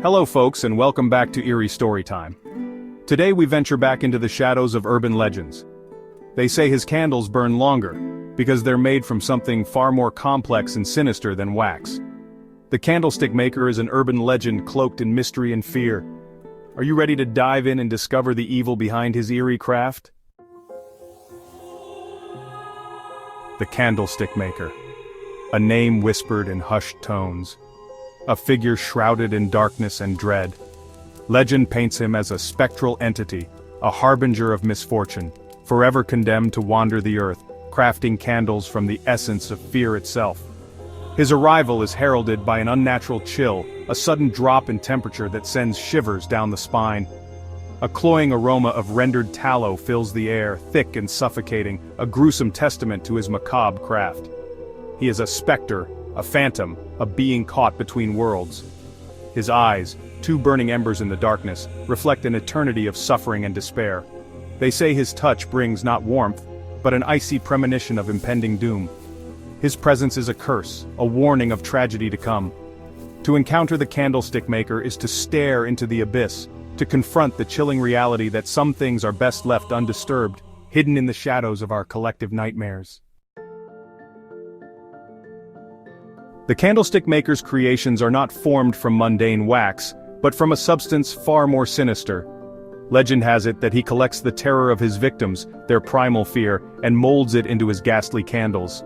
Hello folks, and welcome back to Eerie Storytime. Today we venture back into the shadows of urban legends. They say his candles burn longer, because they're made from something far more complex and sinister than wax. The Candlestick Maker is an urban legend cloaked in mystery and fear. Are you ready to dive in and discover the evil behind his eerie craft? The Candlestick Maker. A name whispered in hushed tones. A figure shrouded in darkness and dread. Legend paints him as a spectral entity, a harbinger of misfortune, forever condemned to wander the earth, crafting candles from the essence of fear itself. His arrival is heralded by an unnatural chill, a sudden drop in temperature that sends shivers down the spine. A cloying aroma of rendered tallow fills the air, thick and suffocating, a gruesome testament to his macabre craft. He is a specter, a phantom, a being caught between worlds. His eyes, two burning embers in the darkness, reflect an eternity of suffering and despair. They say his touch brings not warmth, but an icy premonition of impending doom. His presence is a curse, a warning of tragedy to come. To encounter the Candlestick Maker is to stare into the abyss, to confront the chilling reality that some things are best left undisturbed, hidden in the shadows of our collective nightmares. The Candlestick Maker's creations are not formed from mundane wax, but from a substance far more sinister. Legend has it that he collects the terror of his victims, their primal fear, and molds it into his ghastly candles.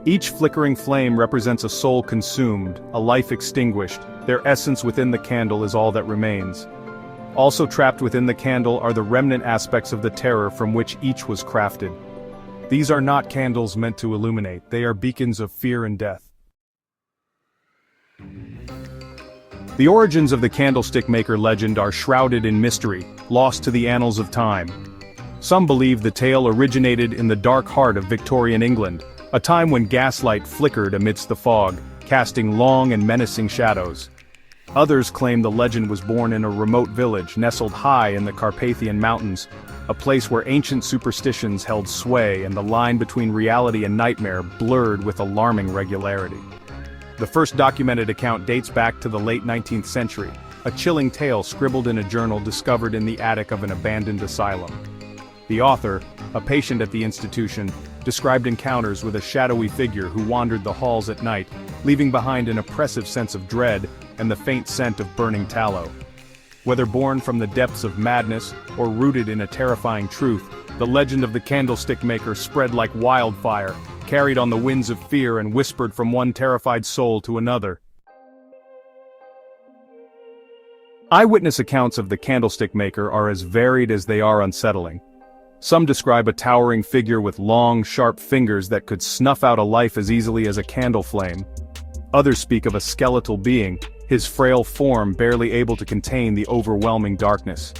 Each flickering flame represents a soul consumed, a life extinguished. Their essence within the candle is all that remains. Also trapped within the candle are the remnant aspects of the terror from which each was crafted. These are not candles meant to illuminate, they are beacons of fear and death. The origins of the Candlestick Maker legend are shrouded in mystery, lost to the annals of time. Some believe the tale originated in the dark heart of Victorian England, a time when gaslight flickered amidst the fog, casting long and menacing shadows. Others claim the legend was born in a remote village nestled high in the Carpathian Mountains, a place where ancient superstitions held sway and the line between reality and nightmare blurred with alarming regularity. The first documented account dates back to the late 19th century, a chilling tale scribbled in a journal discovered in the attic of an abandoned asylum. The author, a patient at the institution, described encounters with a shadowy figure who wandered the halls at night, leaving behind an oppressive sense of dread and the faint scent of burning tallow. Whether born from the depths of madness or rooted in a terrifying truth, the legend of the Candlestick Maker spread like wildfire, carried on the winds of fear and whispered from one terrified soul to another. Eyewitness accounts of the Candlestick Maker are as varied as they are unsettling. Some describe a towering figure with long, sharp fingers that could snuff out a life as easily as a candle flame. Others speak of a skeletal being, his frail form barely able to contain the overwhelming darkness.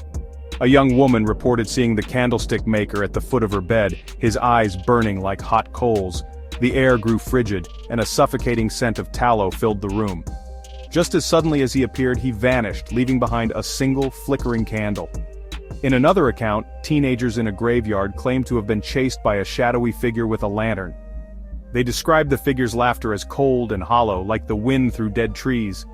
A young woman reported seeing the Candlestick Maker at the foot of her bed, his eyes burning like hot coals. The air grew frigid, and a suffocating scent of tallow filled the room. Just as suddenly as he appeared, he vanished, leaving behind a single flickering candle. In another account, teenagers in a graveyard claimed to have been chased by a shadowy figure with a lantern. They described the figure's laughter as cold and hollow, like the wind through dead trees.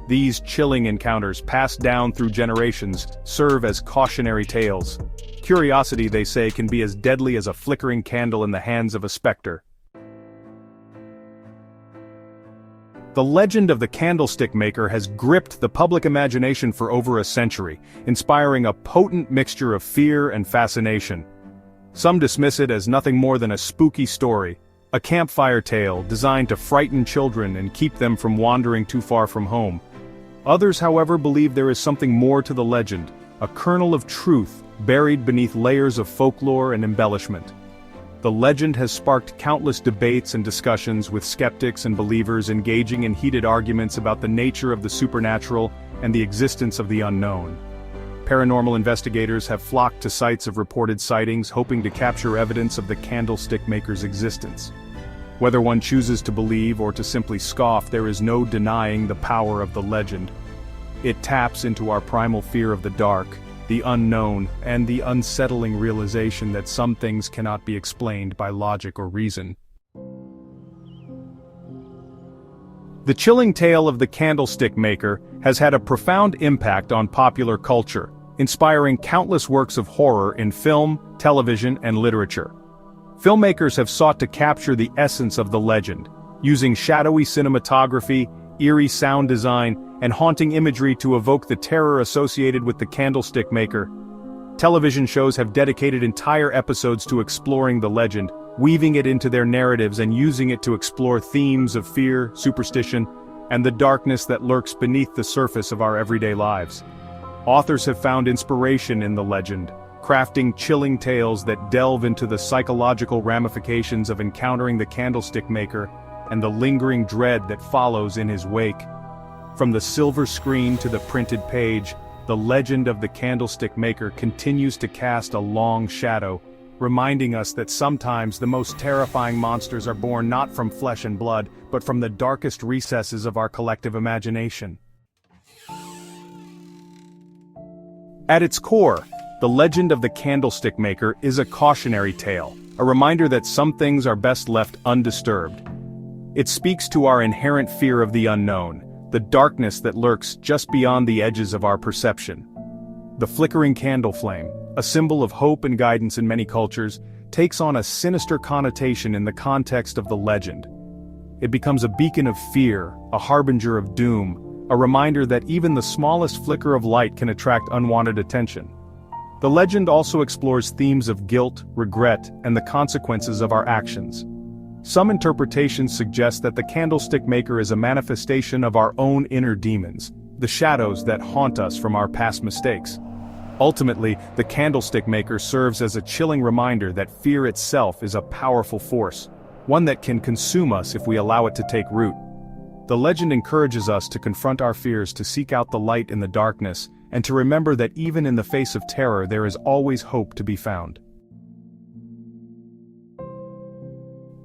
These chilling encounters, passed down through generations, serve as cautionary tales. Curiosity, they say, can be as deadly as a flickering candle in the hands of a specter. The legend of the Candlestick Maker has gripped the public imagination for over a century, inspiring a potent mixture of fear and fascination. Some dismiss it as nothing more than a spooky story, a campfire tale designed to frighten children and keep them from wandering too far from home. Others, however, believe there is something more to the legend, a kernel of truth buried beneath layers of folklore and embellishment. The legend has sparked countless debates and discussions, with skeptics and believers engaging in heated arguments about the nature of the supernatural and the existence of the unknown. Paranormal investigators have flocked to sites of reported sightings, hoping to capture evidence of the Candlestick Maker's existence. Whether one chooses to believe or to simply scoff, there is no denying the power of the legend. It taps into our primal fear of the dark, the unknown, and the unsettling realization that some things cannot be explained by logic or reason. The chilling tale of the Candlestick Maker has had a profound impact on popular culture, inspiring countless works of horror in film, television, and literature. Filmmakers have sought to capture the essence of the legend, using shadowy cinematography, eerie sound design, and haunting imagery to evoke the terror associated with the Candlestick Maker. Television shows have dedicated entire episodes to exploring the legend, weaving it into their narratives and using it to explore themes of fear, superstition, and the darkness that lurks beneath the surface of our everyday lives. Authors have found inspiration in the legend, crafting chilling tales that delve into the psychological ramifications of encountering the Candlestick Maker and the lingering dread that follows in his wake. From the silver screen to the printed page, the legend of the Candlestick Maker continues to cast a long shadow, reminding us that sometimes the most terrifying monsters are born not from flesh and blood, but from the darkest recesses of our collective imagination. At its core, the legend of the Candlestick Maker is a cautionary tale, a reminder that some things are best left undisturbed. It speaks to our inherent fear of the unknown, the darkness that lurks just beyond the edges of our perception. The flickering candle flame, a symbol of hope and guidance in many cultures, takes on a sinister connotation in the context of the legend. It becomes a beacon of fear, a harbinger of doom, a reminder that even the smallest flicker of light can attract unwanted attention. The legend also explores themes of guilt, regret, and the consequences of our actions. Some interpretations suggest that the Candlestick Maker is a manifestation of our own inner demons, the shadows that haunt us from our past mistakes. Ultimately, the Candlestick Maker serves as a chilling reminder that fear itself is a powerful force, one that can consume us if we allow it to take root. The legend encourages us to confront our fears, to seek out the light in the darkness, and to remember that even in the face of terror there is always hope to be found.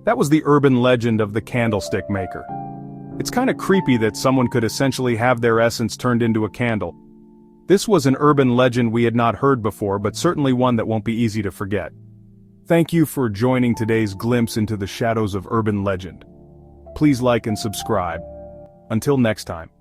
That was the urban legend of the Candlestick Maker. It's kinda creepy that someone could essentially have their essence turned into a candle. This was an urban legend we had not heard before, but certainly one that won't be easy to forget. Thank you for joining today's glimpse into the shadows of urban legend. Please like and subscribe. Until next time.